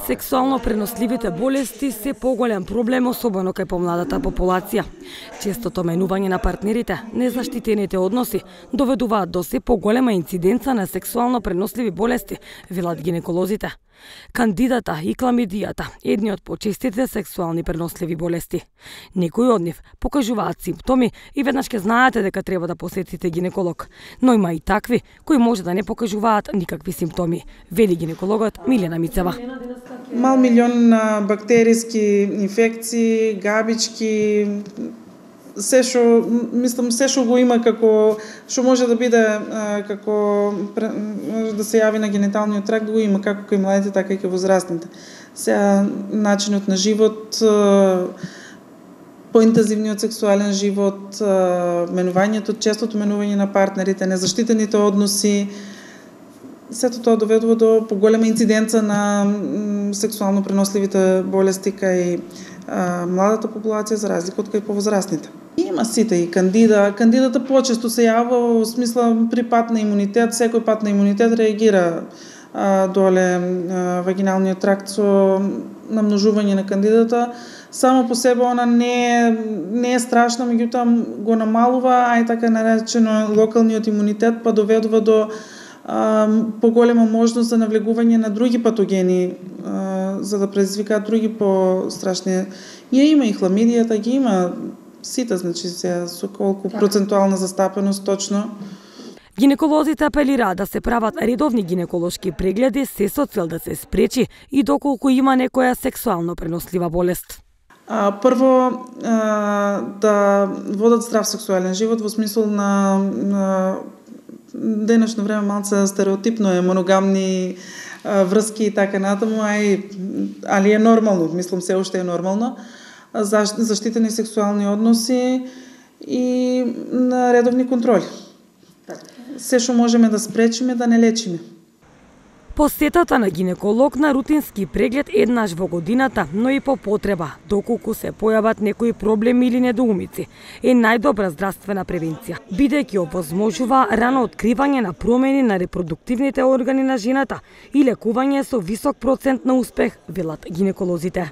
Сексуално преносливите болести се поголем проблем, особено кај помладата популација. Честото менување на партнерите, незаштитените односи, доведуваат до се поголема инциденца на сексуално преносливи болести, велат гинеколозите. Кандидата и кламидијата, едни од почестите сексуални преносливи болести. Некои од нив покажуваат симптоми и веднаш ќе знаете дека треба да посетите гинеколог. Но има и такви кои може да не покажуваат никакви симптоми, вели гинекологот Милена Мицева. Мал милион бактериски инфекции, габички, се што го има како што може да биде како да се јави на гениталниот тракт, го има како кај младите, така и кај возрастните. Сега начинот на живот, поинтензивниот сексуален живот, менувањето, честото менување на партнерите, незаштитените односи, сето тоа доведува до поголема инциденца на сексуално преносливите болести кај младата популација за разлика од кај повозрастните. Има сите и кандидата почесто се јавува во смисла при пат на имунитет, секој пат на имунитет реагира доле вагиналниот тракт со намножување на кандидата. Само по себе она не е страшна, меѓутоа го намалува, ај така наречено локалниот имунитет, па доведува до поголема можност за навлегување на други патогени, за да предизвикаат други по-страшни. Има и хламидијата, ги има сите, значи со колку процентуална застапеност точно. Гинеколозите апелираат да се прават редовни гинеколошки прегледи се со цел да се спречи и доколку има некоја сексуално пренослива болест. Прво, да водат здрав сексуален живот во смисол на денешно време малце стереотипно е моногамни врски и така натаму, али е нормално, мислам се уште е нормално. Заштитени сексуални односи и на редовни контроли. Се што можеме да спречиме, да не лечиме. Посетата на гинеколог на рутински преглед еднаш во годината, но и по потреба, доколку се појават некои проблеми или недоумици, е најдобра здравствена превенција, бидејќи овозможува рано откривање на промени на репродуктивните органи на жената и лекување со висок процент на успех, велат гинеколозите.